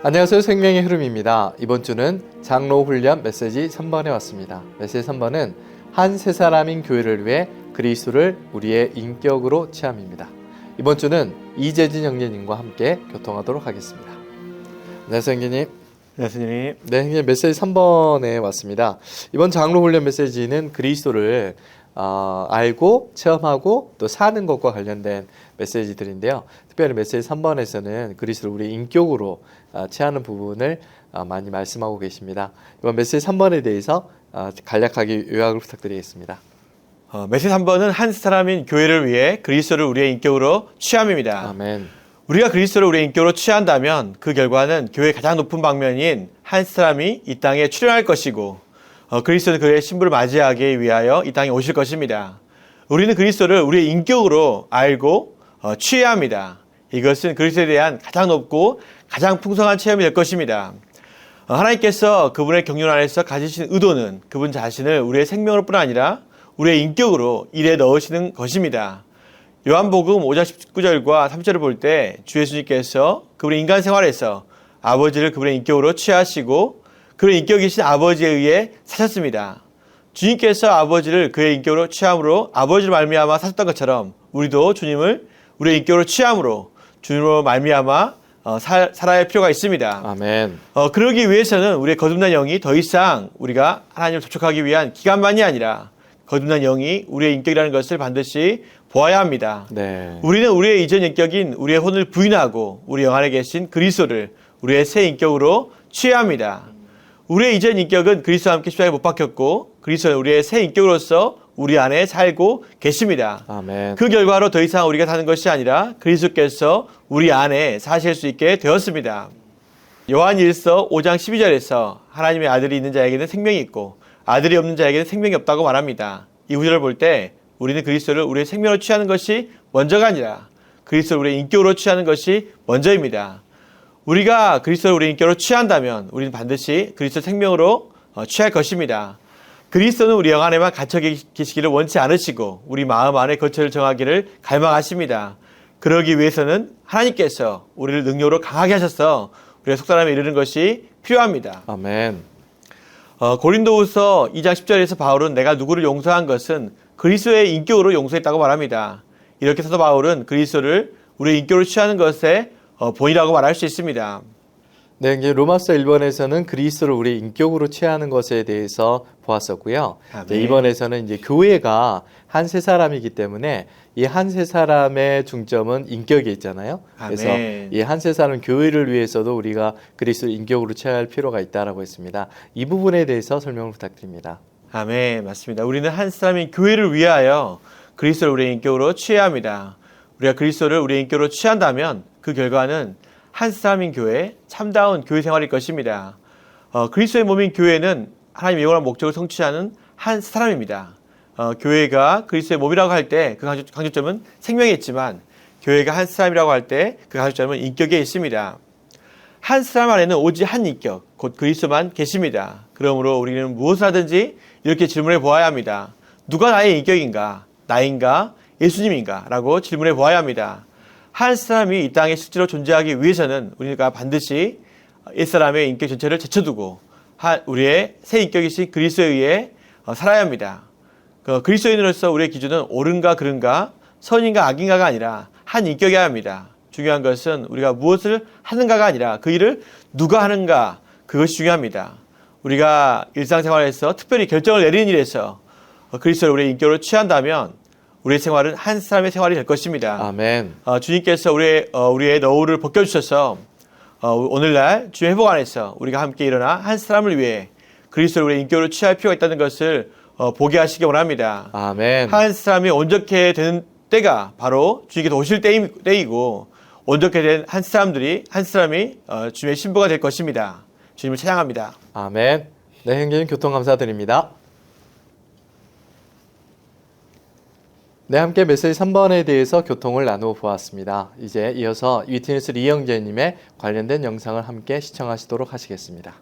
안녕하세요. 생명의 흐름입니다. 이번 주는 장로 훈련 메시지 3번에 왔습니다. 메시지 3번은 한 세 사람인 교회를 위해 그리스도를 우리의 인격으로 취함입니다. 이번 주는 이재진 형제님과 함께 교통하도록 하겠습니다. 안녕하세요, 형제님. 네, 스님. 네, 형제님 메시지 3번에 왔습니다. 이번 장로 훈련 메시지는 그리스도를 알고 체험하고 또 사는 것과 관련된 메시지들인데요. 특별히 메시지 3번에서는 그리스도를 우리 인격으로 취하는 부분을 많이 말씀하고 계십니다. 이번 메시지 3번에 대해서 간략하게 요약을 부탁드리겠습니다. 메시지 3번은 한 사람인 교회를 위해 그리스도를 우리의 인격으로 취함입니다. 아멘. 우리가 그리스도를 우리의 인격으로 취한다면 그 결과는 교회의 가장 높은 방면인 한 사람이 이 땅에 출현할 것이고 그리스도는 그의 신부를 맞이하기 위하여 이 땅에 오실 것입니다. 우리는 그리스도를 우리의 인격으로 알고 취해야 합니다. 이것은 그리스도에 대한 가장 높고 가장 풍성한 체험이 될 것입니다. 하나님께서 그분의 경륜 안에서 가지신 의도는 그분 자신을 우리의 생명으로 뿐 아니라 우리의 인격으로 일에 넣으시는 것입니다. 요한복음 5장 19절과 3절을 볼 때 주 예수님께서 그분의 인간 생활에서 아버지를 그분의 인격으로 취하시고 그런 인격이신 아버지에 의해 사셨습니다. 주님께서 아버지를 그의 인격으로 취함으로 아버지를 말미암아 사셨던 것처럼 우리도 주님을 우리의 인격으로 취함으로 주님으로 말미암아 살아야 할 필요가 있습니다. 아멘. 그러기 위해서는 우리의 거듭난 영이 더 이상 우리가 하나님을 접촉하기 위한 기간만이 아니라 거듭난 영이 우리의 인격이라는 것을 반드시 보아야 합니다. 네. 우리는 우리의 이전 인격인 우리의 혼을 부인하고 우리 영 안에 계신 그리스도를 우리의 새 인격으로 취해야 합니다. 우리의 이전 인격은 그리스도와 함께 십자가에 못 박혔고 그리스도는 우리의 새 인격으로서 우리 안에 살고 계십니다. 아멘. 그 결과로 더 이상 우리가 사는 것이 아니라 그리스도께서 우리 안에 사실 수 있게 되었습니다. 요한일서 5장 12절에서 하나님의 아들이 있는 자에게는 생명이 있고 아들이 없는 자에게는 생명이 없다고 말합니다. 이 구절을 볼 때 우리는 그리스도를 우리의 생명으로 취하는 것이 먼저가 아니라 그리스도를 우리의 인격으로 취하는 것이 먼저입니다. 우리가 그리스도를 우리의 인격으로 취한다면 우리는 반드시 그리스도 생명으로 취할 것입니다. 그리스도는 우리 영 안에만 갇혀 계시기를 원치 않으시고 우리 마음 안에 거처를 정하기를 갈망하십니다. 그러기 위해서는 하나님께서 우리를 능력으로 강하게 하셔서 우리의 속사람에 이르는 것이 필요합니다. 아멘. 고린도후서 2장 10절에서 바울은 내가 누구를 용서한 것은 그리스도의 인격으로 용서했다고 말합니다. 이렇게 사도 바울은 그리스도를 우리의 인격으로 취하는 것의 본이라고 말할 수 있습니다. 네, 이제 로마서 1번에서는 그리스도를 우리 인격으로 취하는 것에 대해서 보았었고요. 네. 이번에서는 이제 교회가 한 세 사람이기 때문에 이 한 세 사람의 중점은 인격에 있잖아요. 그래서 이 한 세 사람 교회를 위해서도 우리가 그리스도를 인격으로 취해야 할 필요가 있다라고 했습니다. 이 부분에 대해서 설명을 부탁드립니다. 아멘, 맞습니다. 우리는 한 사람인 교회를 위하여 그리스도를 우리의 인격으로 취해야 합니다. 우리가 그리스도를 우리의 인격으로 취한다면 그 결과는 한 사람인 교회, 참다운 교회 생활일 것입니다. 그리스도의 몸인 교회는 하나님의 영원한 목적을 성취하는 한 사람입니다. 교회가 그리스도의 몸이라고 할 때 그 강조점은 생명에 있지만 교회가 한 사람이라고 할 때 그 강조점은 인격에 있습니다. 한 사람 안에는 오직 한 인격, 곧 그리스도만 계십니다. 그러므로 우리는 무엇을 하든지 이렇게 질문해 보아야 합니다. 누가 나의 인격인가? 나인가? 예수님인가? 라고 질문해 보아야 합니다. 한 사람이 이 땅에 실제로 존재하기 위해서는 우리가 반드시 옛사람의 인격 전체를 제쳐두고 우리의 새 인격이신 그리스도에 의해 살아야 합니다. 그리스도인으로서 우리의 기준은 옳은가 그른가 선인가 악인가가 아니라 한 인격이어야 합니다. 중요한 것은 우리가 무엇을 하는가가 아니라 그 일을 누가 하는가 그것이 중요합니다. 우리가 일상생활에서 특별히 결정을 내리는 일에서 그리스도를 우리의 인격으로 취한다면 우리의 생활은 한 사람의 생활이 될 것입니다. 아멘. 주님께서 우리의 너울을 벗겨주셔서 오늘날 주의 회복 안에서 우리가 함께 일어나 한 사람을 위해 그리스도를 우리의 인격으로 취할 필요가 있다는 것을 보게 하시기 원합니다. 아멘. 한 사람이 온전케 되는 때가 바로 주님께서 오실 때이고 온전케 된 한 사람이 주님의 신부가 될 것입니다. 주님을 찬양합니다. 아멘. 네, 형제님 교통 감사드립니다. 네, 함께 메시지 3번에 대해서 교통을 나누어 보았습니다. 이제 이어서 위트니스 리형제님의 관련된 영상을 함께 시청하시도록 하시겠습니다.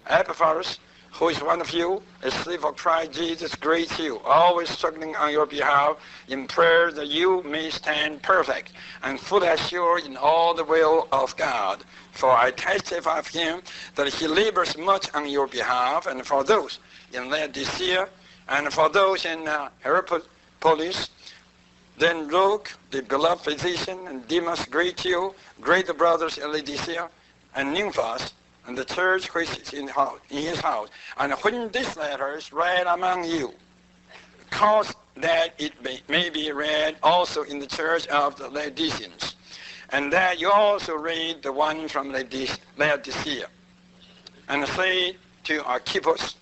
Epaphras, who is one of you, a slave of Christ Jesus, greets you, always struggling on your behalf in prayer that you may stand perfect and fully assured in all the will of God. For I testify of him that he labors much on your behalf, and for those in Laodicea, and for those in Hierapolis. Then Luke, the beloved physician, and Demas greet you, greet the brothers in Laodicea, and Nymphas, and the church which is in his house. And when this letter is read among you, cause that it may be read also in the church of the Laodiceans, and that you also read the one from Laodicea. And say to Archippus,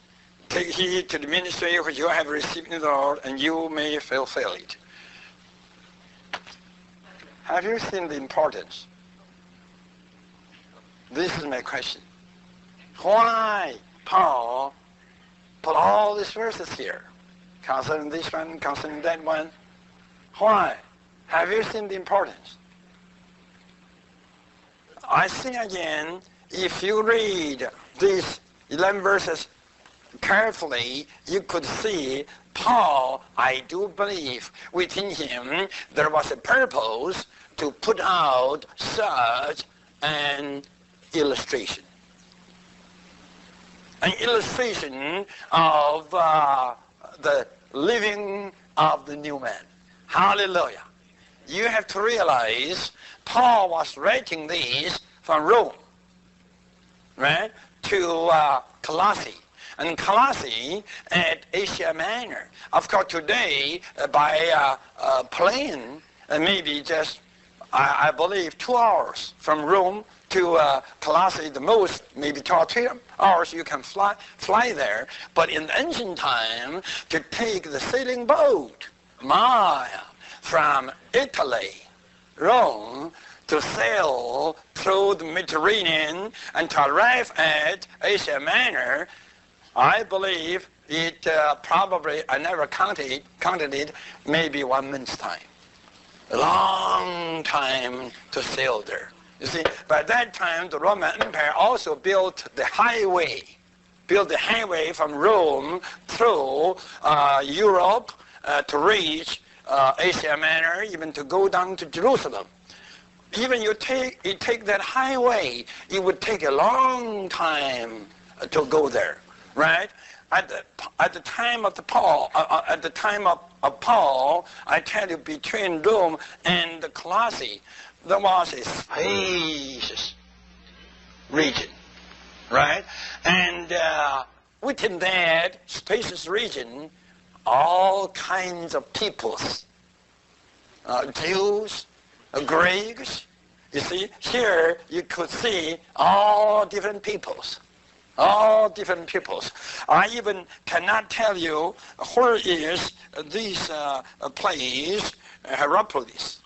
take heed to the ministry which you have received in the Lord, and you may fulfill it. Have you seen the importance? This is my question. Why Paul put all these verses here? Concerning this one, concerning that one. Why? Have you seen the importance? I say again, if you read these 11 verses carefully, you could see Paul, I do believe, within him there was a purpose to put out such an illustration. An illustration of the living of the new man. Hallelujah. You have to realize Paul was writing these from Rome, right, to Colossae. And Colossae at Asia Minor. Of course, today, by plane, maybe just, I believe, 2 hours from Rome to Colossae, the most, maybe 2 or 3 hours you can fly there. But in the ancient time, to take the sailing boat, from Italy, Rome, to sail through the Mediterranean and to arrive at Asia Minor, I believe it probably, I never counted it, maybe 1 month's time. A long time to sail there. You see, by that time, the Roman Empire also built the highway from Rome through Europe to reach Asia Minor, even to go down to Jerusalem. Even you take that highway, it would take a long time to go there, right? At the time of Paul, I tell you, between Rome and the Colossae, there was a spacious region, right? And within that spacious region, all kinds of peoples, Jews, Greeks. You see, here you could see all different peoples. All different peoples. I even cannot tell you where is this place, Hierapolis.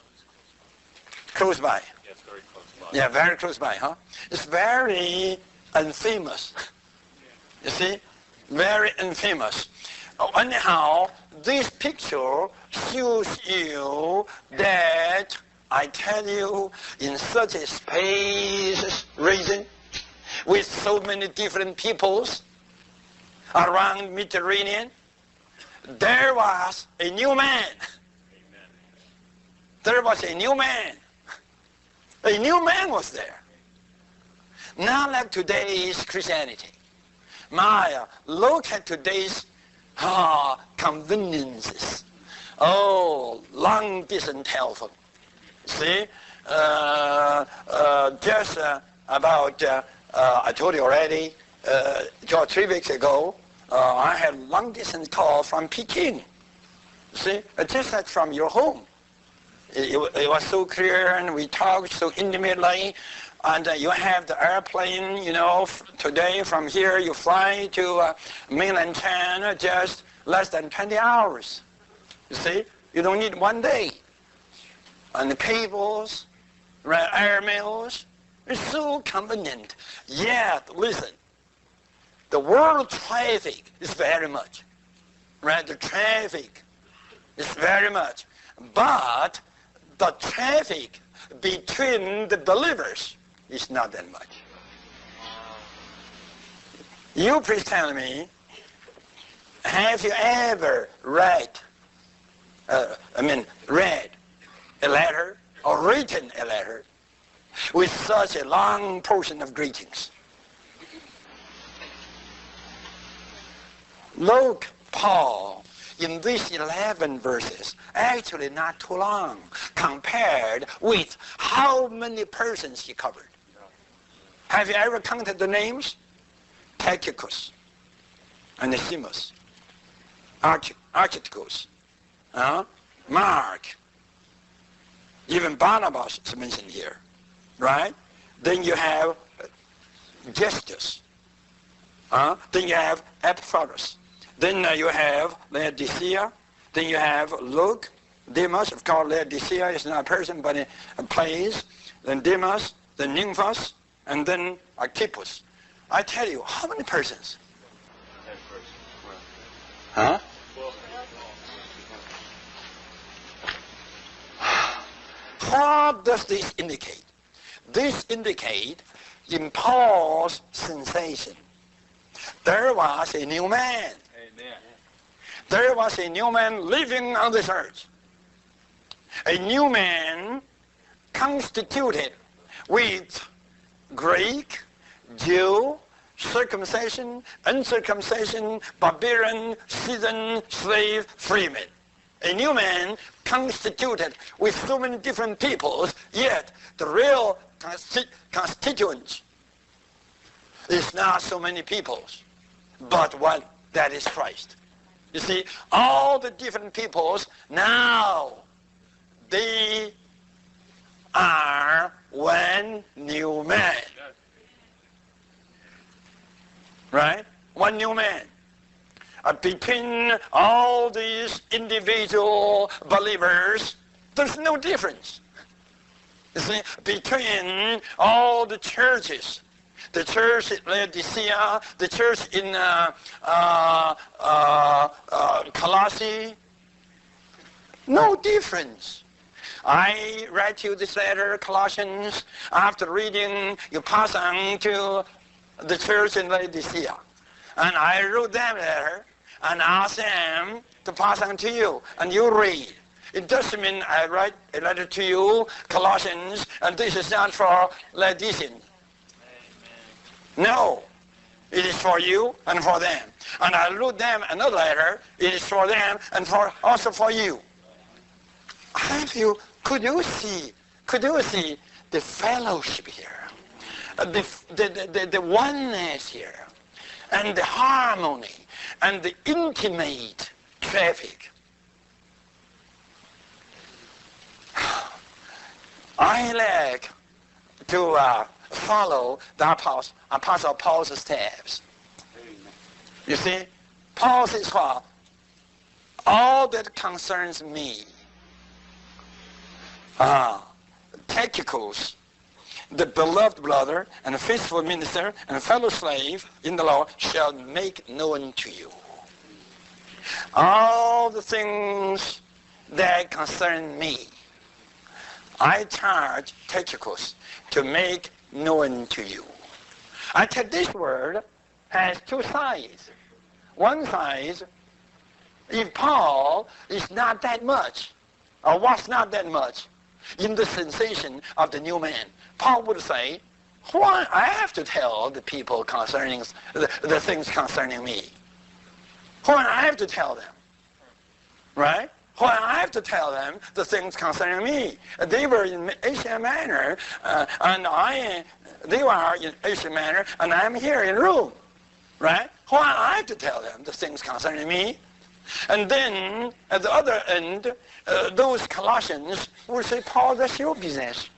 Close by. Yes, very close by. Yeah, very close by, huh? It's very infamous. You see? Very infamous. Anyhow, this picture shows you that, I tell you, in such a spacious region, with so many different peoples around Mediterranean, there was a new man. Amen. There was a new man. A new man was there. Not like today's Christianity. Maya, look at today's conveniences. Oh, long distance telephone. See, just about, I told you already, just 3 weeks ago, I had long distance call from Peking. See, just like from your home. It was so clear, and we talked so intimately. And you have the airplane, you know, today from here you fly to mainland China just less than 20 hours. You see, you don't need 1 day. And the cables, airmails, it's so convenient. Yet, listen, the world traffic is very much. Right, the traffic is very much. But the traffic between the believers is not that much. You please tell me, have you ever read a letter or written a letter with such a long portion of greetings? Look, Paul, in these 11 verses, actually not too long compared with how many persons he covered. Have you ever counted the names? Tychicus, Onesimus, Archicus, Mark, even Barnabas is mentioned here, right? Then you have Justus, then you have Epaphras, then you have Laodicea, then you have Luke, Demas. Of course, Laodicea is not a person but a place, then Demas, then Nymphas, and then Archippus. I tell you, how many persons? 10 persons. Huh? 12. What does this indicate? This indicates in Paul's sensation, there was a new man. Amen. There was a new man living on this earth. A new man constituted with Greek, Jew, circumcision, uncircumcision, barbarian, citizen, slave, freeman. A new man constituted with so many different peoples, yet the real constituents is not so many peoples, but one, that is Christ. You see, all the different peoples now, they are one new man. Right? One new man. Between all these individual believers, there's no difference. You see, between all the churches, the church at Laodicea, the church in Colossae, no difference. I write you this letter, Colossians. After reading, you pass on to the church in Laodicea. And I wrote them a letter and asked them to pass on to you. And you read. It doesn't mean I write a letter to you, Colossians, and this is not for Laodiceans. No. It is for you and for them. And I wrote them another letter. It is for them and also for you. Could you see the fellowship here, the oneness here, and the harmony, and the intimate traffic? I like to follow the Apostle Paul's steps. You see, Paul says, well, all that concerns me, Tychicus, the beloved brother and faithful minister and fellow slave in the Lord, shall make known to you all the things that concern me. I charge Tychicus to make known to you. I tell this word has two sides. One side, if Paul is not that much, or was not that much, in the sensation of the new man, Paul would say, why I have to tell the people concerning the things concerning me? Why I have to tell them? Right? Why I have to tell them the things concerning me? They were in Asia Minor, they were in Asia Minor, and I'm here in Rome. Right? Why I have to tell them the things concerning me? And then, at the other end, those Colossians will say, Paul, that's your business.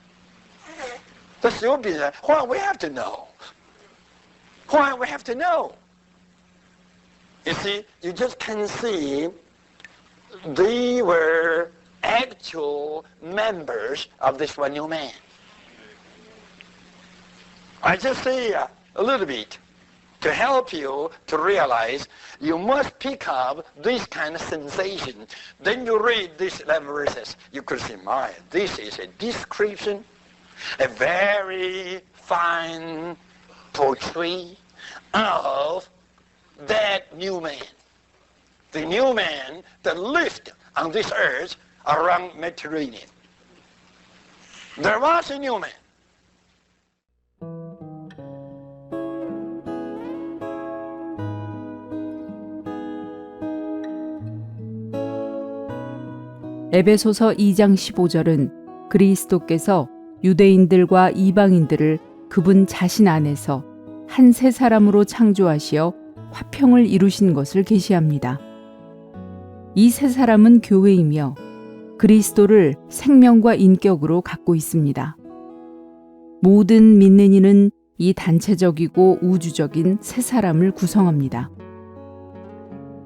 That's your business. Why we have to know? Why we have to know? You see, you just can see they were actual members of this one new man. I just say a little bit to help you to realize you must pick up this kind of sensation. Then you read these 11 verses. You could say, my, this is a description, a very fine poetry of that new man. The new man that lived on this earth around Mediterranean. There was a new man. 에베소서 2장 15절은 그리스도께서 유대인들과 이방인들을 그분 자신 안에서 한 새 사람으로 창조하시어 화평을 이루신 것을 계시합니다. 이 새 사람은 교회이며 그리스도를 생명과 인격으로 갖고 있습니다. 모든 믿는 이는 이 단체적이고 우주적인 새 사람을 구성합니다.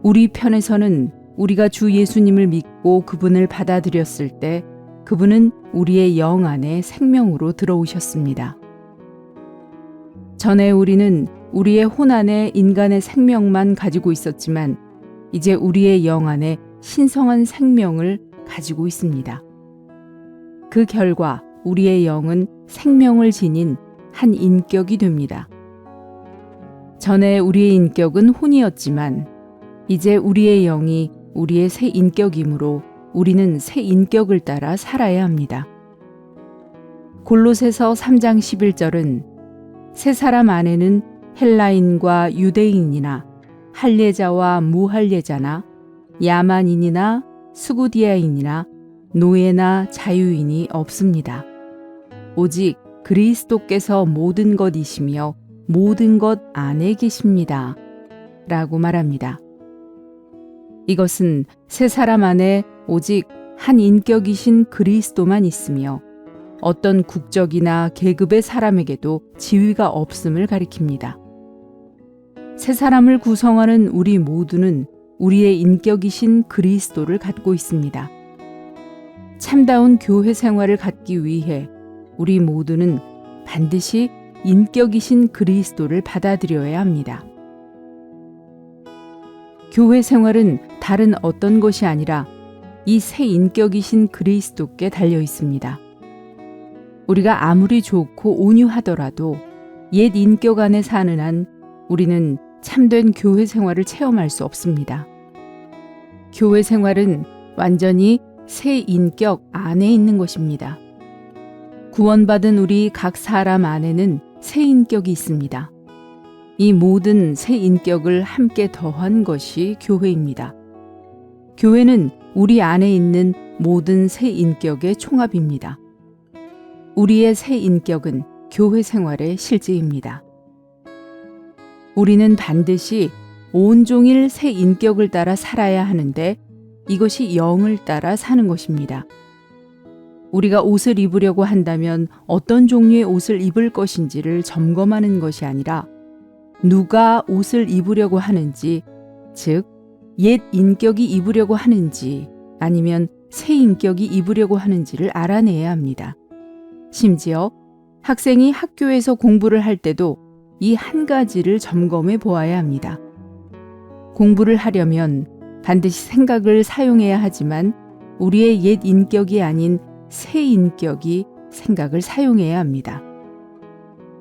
우리 편에서는 우리가 주 예수님을 믿고 그분을 받아들였을 때 그분은 우리의 영 안에 생명으로 들어오셨습니다. 전에 우리는 우리의 혼 안에 인간의 생명만 가지고 있었지만 이제 우리의 영 안에 신성한 생명을 가지고 있습니다. 그 결과 우리의 영은 생명을 지닌 한 인격이 됩니다. 전에 우리의 인격은 혼이었지만 이제 우리의 영이 우리의 새 인격이므로 우리는 새 인격을 따라 살아야 합니다. 골로새서 3장 11절은 새 사람 안에는 헬라인과 유대인이나 할례자와 무할례자나 야만인이나 스구디아인이나 노예나 자유인이 없습니다. 오직 그리스도께서 모든 것이시며 모든 것 안에 계십니다. 라고 말합니다. 이것은 새 사람 안에 오직 한 인격이신 그리스도만 있으며 어떤 국적이나 계급의 사람에게도 지위가 없음을 가리킵니다. 새 사람을 구성하는 우리 모두는 우리의 인격이신 그리스도를 갖고 있습니다. 참다운 교회 생활을 갖기 위해 우리 모두는 반드시 인격이신 그리스도를 받아들여야 합니다. 교회 생활은 다른 어떤 것이 아니라 이 새 인격이신 그리스도께 달려 있습니다. 우리가 아무리 좋고 온유하더라도 옛 인격 안에 사는 한 우리는 참된 교회 생활을 체험할 수 없습니다. 교회 생활은 완전히 새 인격 안에 있는 것입니다. 구원받은 우리 각 사람 안에는 새 인격이 있습니다. 이 모든 새 인격을 함께 더한 것이 교회입니다. 교회는 우리 안에 있는 모든 새 인격의 총합입니다. 우리의 새 인격은 교회 생활의 실제입니다. 우리는 반드시 온종일 새 인격을 따라 살아야 하는데 이것이 영을 따라 사는 것입니다. 우리가 옷을 입으려고 한다면 어떤 종류의 옷을 입을 것인지를 점검하는 것이 아니라 누가 옷을 입으려고 하는지, 즉, 옛 인격이 입으려고 하는지 아니면 새 인격이 입으려고 하는지를 알아내야 합니다. 심지어 학생이 학교에서 공부를 할 때도 이 한 가지를 점검해 보아야 합니다. 공부를 하려면 반드시 생각을 사용해야 하지만 우리의 옛 인격이 아닌 새 인격이 생각을 사용해야 합니다.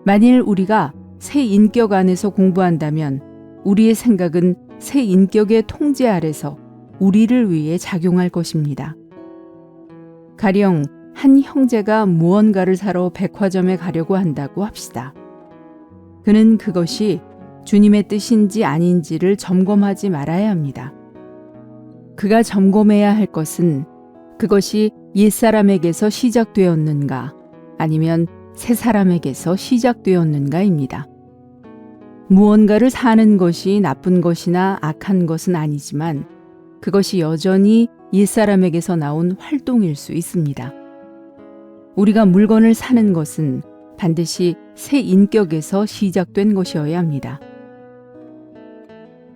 만일 우리가 새 인격 안에서 공부한다면 우리의 생각은 새 인격의 통제 아래서 우리를 위해 작용할 것입니다. 가령 한 형제가 무언가를 사러 백화점에 가려고 한다고 합시다. 그는 그것이 주님의 뜻인지 아닌지를 점검하지 말아야 합니다. 그가 점검해야 할 것은 그것이 옛사람에게서 시작되었는가 아니면 새 사람에게서 시작되었는가입니다. 무언가를 사는 것이 나쁜 것이나 악한 것은 아니지만 그것이 여전히 옛사람에게서 나온 활동일 수 있습니다. 우리가 물건을 사는 것은 반드시 새 인격에서 시작된 것이어야 합니다.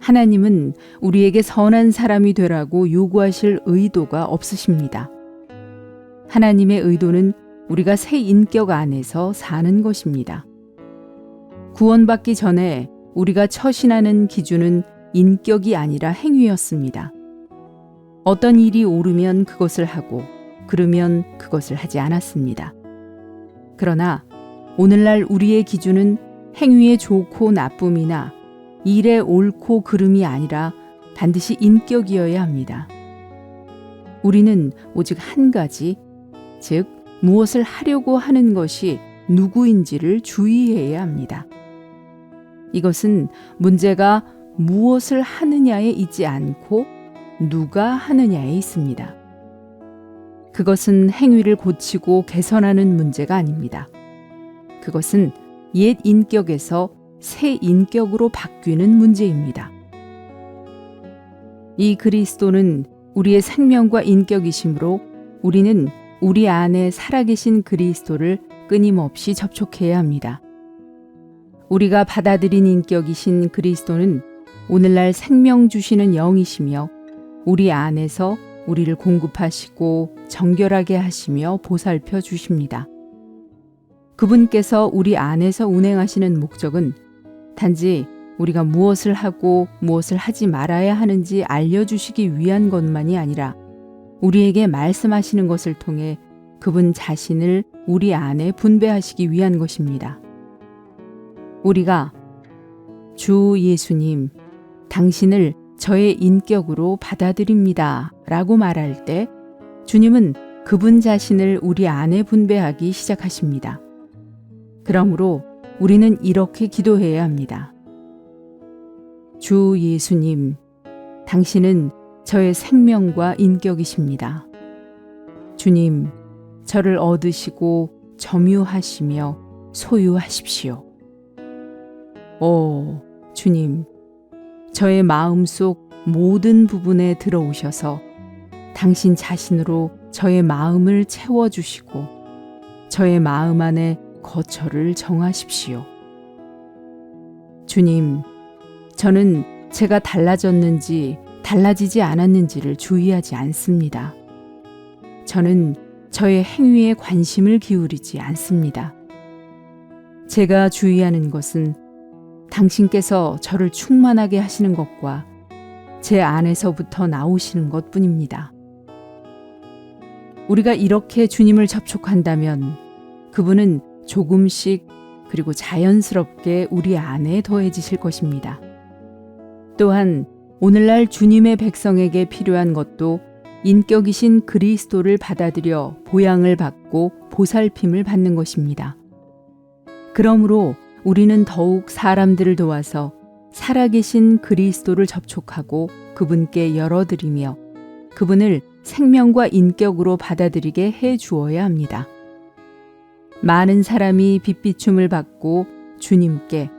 하나님은 우리에게 선한 사람이 되라고 요구하실 의도가 없으십니다. 하나님의 의도는 우리가 새 인격 안에서 사는 것입니다. 구원받기 전에 우리가 처신하는 기준은 인격이 아니라 행위였습니다. 어떤 일이 옳으면 그것을 하고 그르면 그것을 하지 않았습니다. 그러나 오늘날 우리의 기준은 행위의 좋고 나쁨이나 일의 옳고 그름이 아니라 반드시 인격이어야 합니다. 우리는 오직 한 가지, 즉 무엇을 하려고 하는 것이 누구인지를 주의해야 합니다. 이것은 문제가 무엇을 하느냐에 있지 않고 누가 하느냐에 있습니다. 그것은 행위를 고치고 개선하는 문제가 아닙니다. 그것은 옛 인격에서 새 인격으로 바뀌는 문제입니다. 이 그리스도는 우리의 생명과 인격이시므로 우리는 우리 안에 살아계신 그리스도를 끊임없이 접촉해야 합니다. 우리가 받아들인 인격이신 그리스도는 오늘날 생명 주시는 영이시며 우리 안에서 우리를 공급하시고 정결하게 하시며 보살펴 주십니다. 그분께서 우리 안에서 운행하시는 목적은 단지 우리가 무엇을 하고 무엇을 하지 말아야 하는지 알려주시기 위한 것만이 아니라 우리에게 말씀하시는 것을 통해 그분 자신을 우리 안에 분배하시기 위한 것입니다. 우리가 주 예수님, 당신을 저의 인격으로 받아들입니다 라고 말할 때 주님은 그분 자신을 우리 안에 분배하기 시작하십니다. 그러므로 우리는 이렇게 기도해야 합니다. 주 예수님, 당신은 저의 생명과 인격이십니다. 주님, 저를 얻으시고 점유하시며 소유하십시오. 오, 주님, 저의 마음속 모든 부분에 들어오셔서 당신 자신으로 저의 마음을 채워주시고 저의 마음 안에 거처를 정하십시오. 주님, 저는 제가 달라졌는지 달라지지 않았는지를 주의하지 않습니다. 저는 저의 행위에 관심을 기울이지 않습니다. 제가 주의하는 것은 당신께서 저를 충만하게 하시는 것과 제 안에서부터 나오시는 것뿐입니다. 우리가 이렇게 주님을 접촉한다면 그분은 조금씩 그리고 자연스럽게 우리 안에 더해지실 것입니다. 또한 오늘날 주님의 백성에게 필요한 것도 인격이신 그리스도를 받아들여 보양을 받고 보살핌을 받는 것입니다. 그러므로 우리는 더욱 사람들을 도와서 살아계신 그리스도를 접촉하고 그분께 열어드리며 그분을 생명과 인격으로 받아들이게 해 주어야 합니다. 많은 사람이 빛비춤을 받고 주님께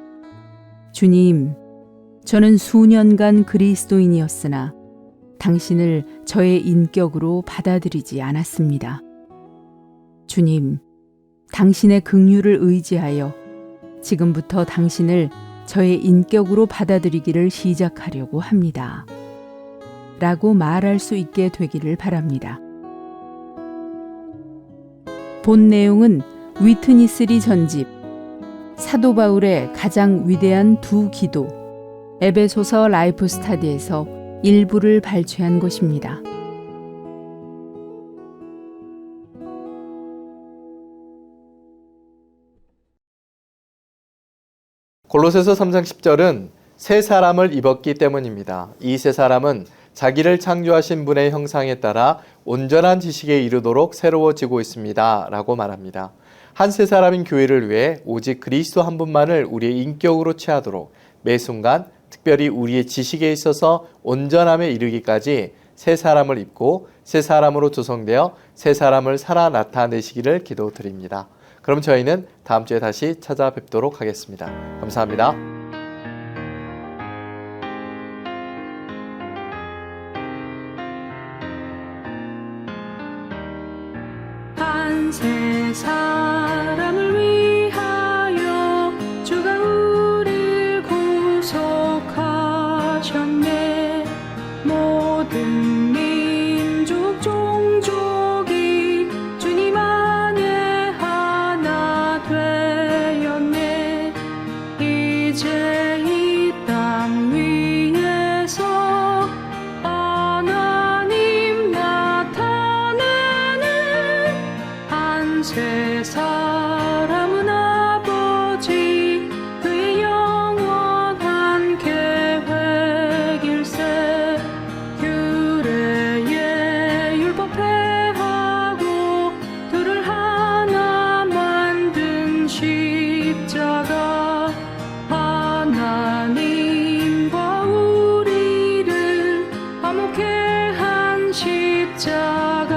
주님, 저는 수년간 그리스도인이었으나 당신을 저의 인격으로 받아들이지 않았습니다. 주님, 당신의 긍휼을 의지하여 지금부터 당신을 저의 인격으로 받아들이기를 시작하려고 합니다. 라고 말할 수 있게 되기를 바랍니다. 본 내용은 위트니스리 전집, 사도 바울의 가장 위대한 두 기도, 에베소서 라이프 스타디에서 일부를 발췌한 것입니다. 골로새서 3장 10절은 새 사람을 입었기 때문입니다. 이 새 사람은 자기를 창조하신 분의 형상에 따라 온전한 지식에 이르도록 새로워지고 있습니다. 라고 말합니다. 한 새 사람인 교회를 위해 오직 그리스도 한 분만을 우리의 인격으로 취하도록 매 순간 특별히 우리의 지식에 있어서 온전함에 이르기까지 새 사람을 입고 새 사람으로 조성되어 새 사람을 살아 나타내시기를 기도드립니다. 그럼 저희는 다음 주에 다시 찾아뵙도록 하겠습니다. 감사합니다. 한 새 사람을 위하여 주가 우릴 구속하셨네. 모든 민족 종족이 주님 안에 하나 되었네. 이제 이 땅 위에서 하나님 나타내는 한 새 사람 십자가